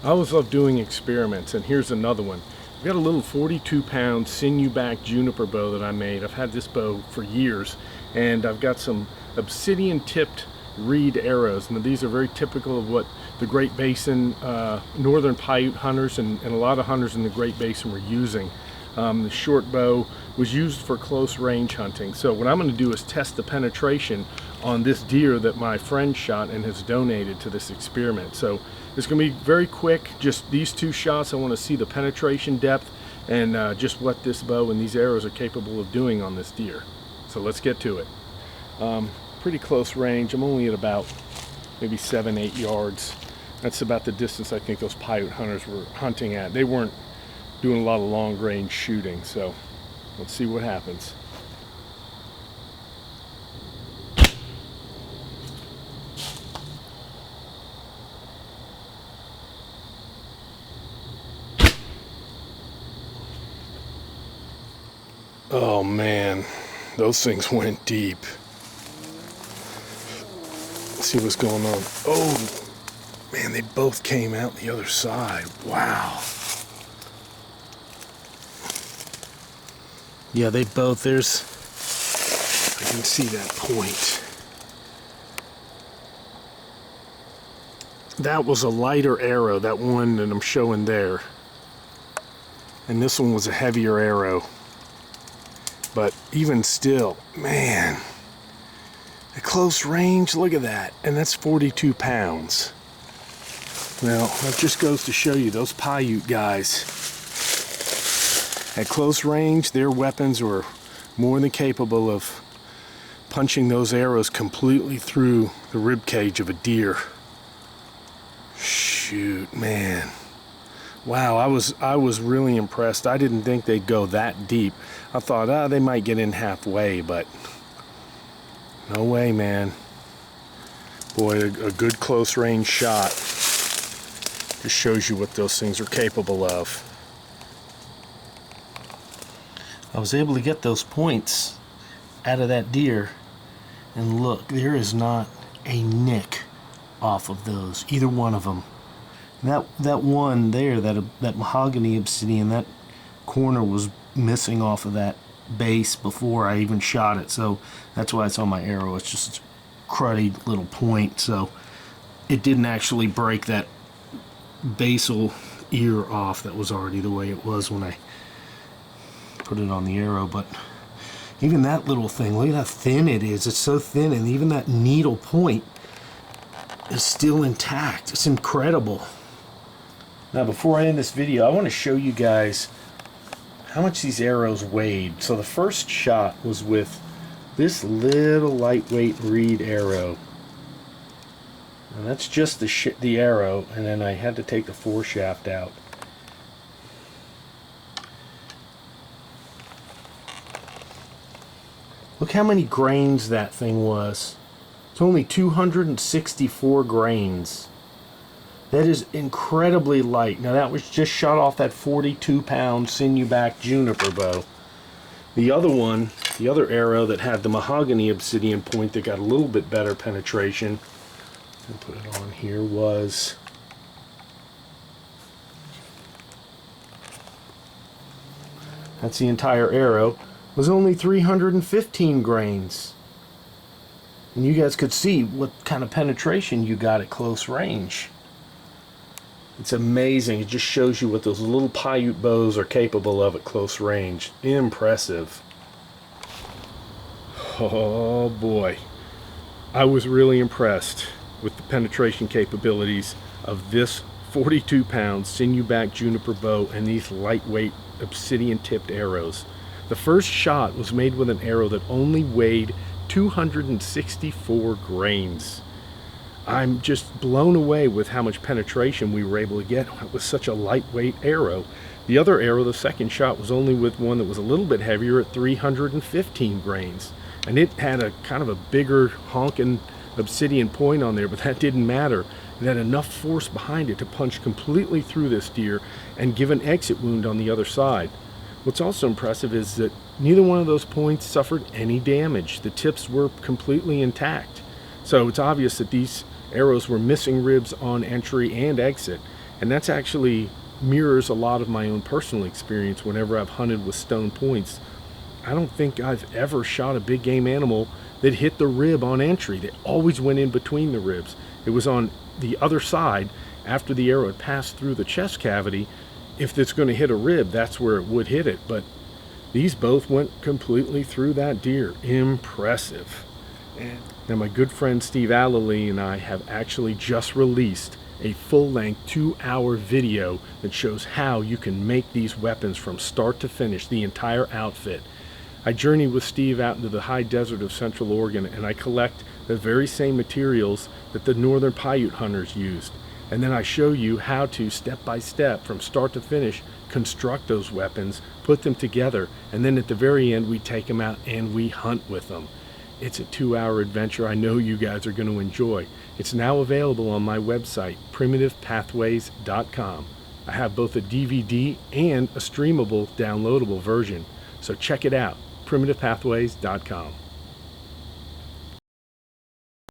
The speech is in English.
I always love doing experiments, and here's another one. I've got a little 42-pound sinew-back juniper bow that I made. I've had this bow for years, and I've got some obsidian-tipped reed arrows. Now, these are very typical of what the Great Basin, northern Paiute hunters, and a lot of hunters in the Great Basin were using. The short bow was used for close range hunting. So what I'm going to do is test the penetration on this deer that my friend shot and has donated to this experiment. So it's going to be very quick, just these two shots. I want to see the penetration depth and just what this bow and these arrows are capable of doing on this deer. So let's get to it. Pretty close range. I'm only at about maybe 7-8 yards. That's about the distance I think those Paiute hunters were hunting at. They weren't doing a lot of long range shooting, so let's see what happens. Oh man, those things went deep. Let's see what's going on. Oh man, they both came out the other side. Wow. Yeah, they both, I can see that point. That was a lighter arrow, that one that I'm showing there. And this one was a heavier arrow. But even still, man, at close range, look at that. And that's 42 pounds. Now, that just goes to show you, those Paiute guys, at close range, their weapons were more than capable of punching those arrows completely through the rib cage of a deer. Shoot, man. Wow, I was really impressed. I didn't think they'd go that deep. I thought, they might get in halfway, but no way, man. Boy, a good close range shot just shows you what those things are capable of. I was able to get those points out of that deer, and look, there is not a nick off of those, either one of them. That one there, that mahogany obsidian, that corner was missing off of that base before I even shot it, so that's why it's on my arrow. It's just a cruddy little point, so it didn't actually break that basal ear off. That was already the way it was when I put it on the arrow. But even that little thing, look at how thin it is. It's so thin, and even that needle point is still intact. It's incredible. Now, before I end this video, I want to show you guys how much these arrows weighed. So the first shot was with this little lightweight reed arrow, and that's just the arrow, and then I had to take the foreshaft out. Look how many grains that thing was. It's only 264 grains. That is incredibly light. Now, that was just shot off that 42-pound sinew-back juniper bow. The other one, the other arrow that had the mahogany obsidian point that got a little bit better penetration, I'll put it on here, was that's the entire arrow, was only 315 grains. And you guys could see what kind of penetration you got at close range. It's amazing. It just shows you what those little Paiute bows are capable of at close range. Impressive. Oh boy. I was really impressed with the penetration capabilities of this 42-pound sinew-back juniper bow and these lightweight obsidian-tipped arrows. The first shot was made with an arrow that only weighed 264 grains. I'm just blown away with how much penetration we were able to get with such a lightweight arrow. The other arrow, the second shot, was only with one that was a little bit heavier at 315 grains. And it had a kind of a bigger honking obsidian point on there, but that didn't matter. It had enough force behind it to punch completely through this deer and give an exit wound on the other side. What's also impressive is that neither one of those points suffered any damage. The tips were completely intact. So it's obvious that these arrows were missing ribs on entry and exit, And that's actually mirrors a lot of my own personal experience whenever I've hunted with stone points. I don't think I've ever shot a big game animal that hit the rib on entry. They always went in between the ribs. It was on the other side after the arrow had passed through the chest cavity. If it's going to hit a rib, that's where it would hit it. But these both went completely through that deer. Impressive. Now my good friend Steve Allely and I have actually just released a full-length 2-hour video that shows how you can make these weapons from start to finish, the entire outfit. I journey with Steve out into the high desert of Central Oregon, and I collect the very same materials that the northern Paiute hunters used. And then I show you how to, step by step, from start to finish, construct those weapons, put them together, and then at the very end we take them out and we hunt with them. It's a 2-hour adventure I know you guys are going to enjoy. It's now available on my website, primitivepathways.com. I have both a DVD and a streamable, downloadable version, so check it out, primitivepathways.com.